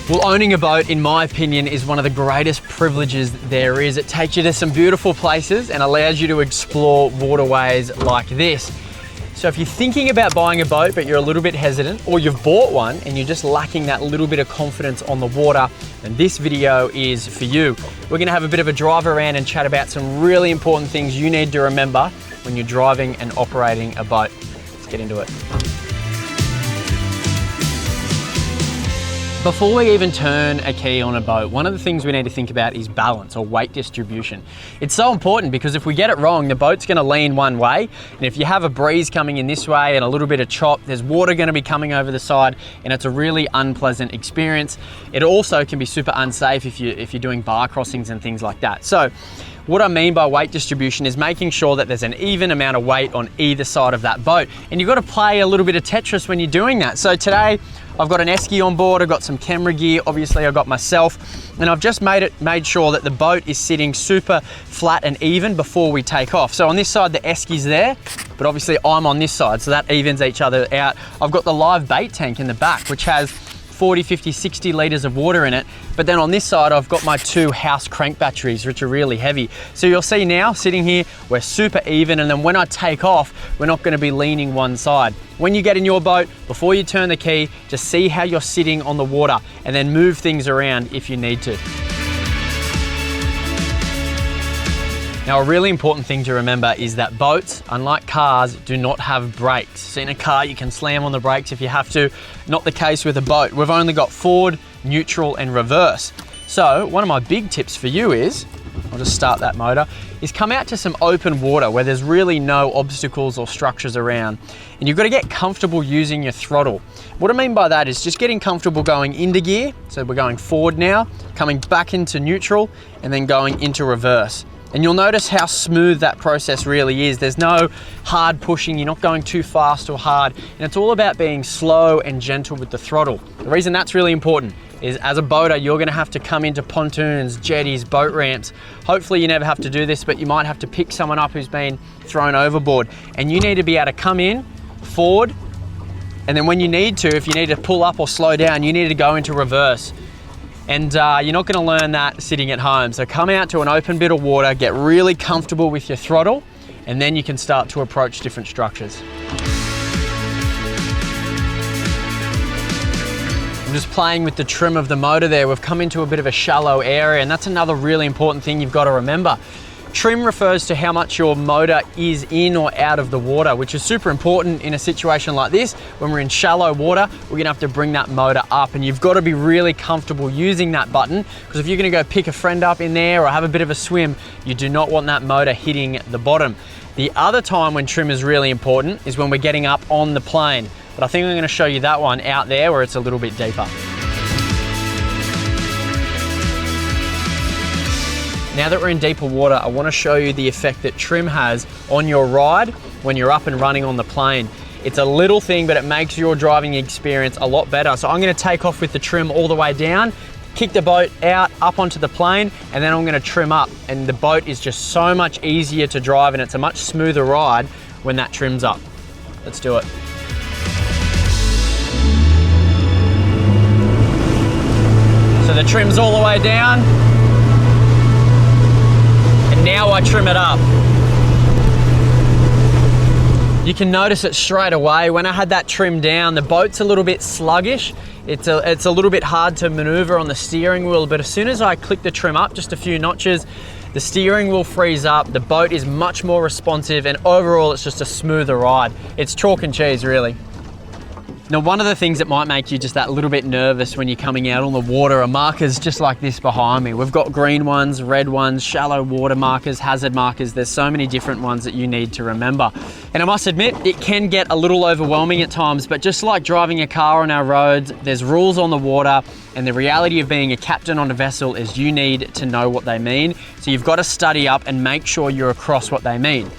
Well, owning a boat, in my opinion, is one of the greatest privileges there is. It takes you to some beautiful places and allows you to explore waterways like this. So if you're thinking about buying a boat, but you're a little bit hesitant, or you've bought one and you're just lacking that little bit of confidence on the water, then this video is for you. We're gonna have a bit of a drive around and chat about some really important things you need to remember when you're driving and operating a boat. Let's get into it. Before we even turn a key on a boat, one of the things we need to think about is balance or weight distribution. It's so important because if we get it wrong, the boat's gonna lean one way. And if you have a breeze coming in this way and a little bit of chop, there's water gonna be coming over the side and it's a really unpleasant experience. It also can be super unsafe if you're doing bar crossings and things like that. So what I mean by weight distribution is making sure that there's an even amount of weight on either side of that boat. And you've got to play a little bit of Tetris when you're doing that. So today, I've got an esky on board, I've got some camera gear, obviously I've got myself, and I've just made sure that the boat is sitting super flat and even before we take off. So on this side, the esky's there, but obviously I'm on this side, so that evens each other out. I've got the live bait tank in the back, which has 40, 50, 60 litres of water in it. But then on this side, I've got my 2 house crank batteries, which are really heavy. So you'll see now, sitting here, we're super even, and then when I take off, we're not gonna be leaning one side. When you get in your boat, before you turn the key, just see how you're sitting on the water, and then move things around if you need to. Now, a really important thing to remember is that boats, unlike cars, do not have brakes. So in a car, you can slam on the brakes if you have to. Not the case with a boat. We've only got forward, neutral, and reverse. So one of my big tips for you is, I'll just start that motor, is come out to some open water where there's really no obstacles or structures around. And you've got to get comfortable using your throttle. What I mean by that is just getting comfortable going into gear. So we're going forward now, coming back into neutral, and then going into reverse. And you'll notice how smooth that process really is. There's no hard pushing, you're not going too fast or hard, and it's all about being slow and gentle with the throttle. The reason that's really important is as a boater, you're gonna have to come into pontoons, jetties, boat ramps. Hopefully you never have to do this, but you might have to pick someone up who's been thrown overboard. And you need to be able to come in, forward, and then when you need to, if you need to pull up or slow down, you need to go into reverse. And you're not gonna learn that sitting at home. So come out to an open bit of water, get really comfortable with your throttle, and then you can start to approach different structures. I'm just playing with the trim of the motor there. We've come into a bit of a shallow area, and that's another really important thing you've got to remember. Trim refers to how much your motor is in or out of the water, which is super important in a situation like this. When we're in shallow water, we're gonna have to bring that motor up, and you've got to be really comfortable using that button, because if you're gonna go pick a friend up in there or have a bit of a swim, you do not want that motor hitting the bottom. The other time when trim is really important is when we're getting up on the plane. But I think I'm gonna show you that one out there where it's a little bit deeper. Now that we're in deeper water, I want to show you the effect that trim has on your ride when you're up and running on the plane. It's a little thing, but it makes your driving experience a lot better. So I'm going to take off with the trim all the way down, kick the boat out, up onto the plane, and then I'm going to trim up. And the boat is just so much easier to drive, and it's a much smoother ride when that trim's up. Let's do it. So the trim's all the way down. Now I trim it up. You can notice it straight away. When I had that trim down, the boat's a little bit sluggish. It's a little bit hard to maneuver on the steering wheel, but as soon as I click the trim up just a few notches, the steering wheel frees up, the boat is much more responsive, and overall it's just a smoother ride. It's chalk and cheese, really. Now, one of the things that might make you just that little bit nervous when you're coming out on the water are markers just like this behind me. We've got green ones, red ones, shallow water markers, hazard markers. There's so many different ones that you need to remember. And I must admit, it can get a little overwhelming at times, but just like driving a car on our roads, there's rules on the water, and the reality of being a captain on a vessel is you need to know what they mean. So you've got to study up and make sure you're across what they mean.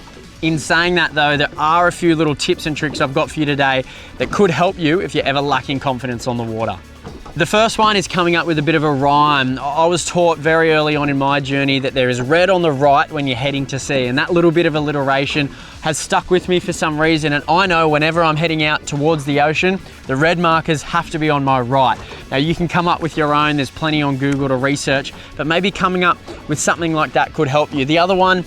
In saying that though, there are a few little tips and tricks I've got for you today that could help you if you're ever lacking confidence on the water. The first one is coming up with a bit of a rhyme. I was taught very early on in my journey that there is red on the right when you're heading to sea, and that little bit of alliteration has stuck with me for some reason, and I know whenever I'm heading out towards the ocean, the red markers have to be on my right. Now you can come up with your own, there's plenty on Google to research, but maybe coming up with something like that could help you. The other one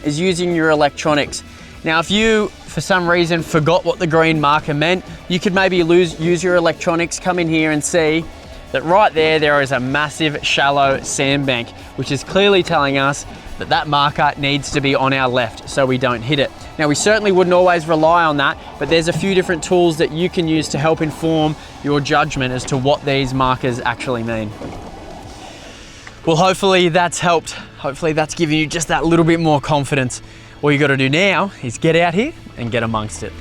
is using your electronics. Now if you, for some reason, forgot what the green marker meant, you could maybe use your electronics, come in here and see that right there is a massive shallow sandbank, which is clearly telling us that that marker needs to be on our left so we don't hit it. Now we certainly wouldn't always rely on that, but there's a few different tools that you can use to help inform your judgment as to what these markers actually mean. Well, hopefully that's helped. Hopefully that's given you just that little bit more confidence. All you got to do now is get out here and get amongst it.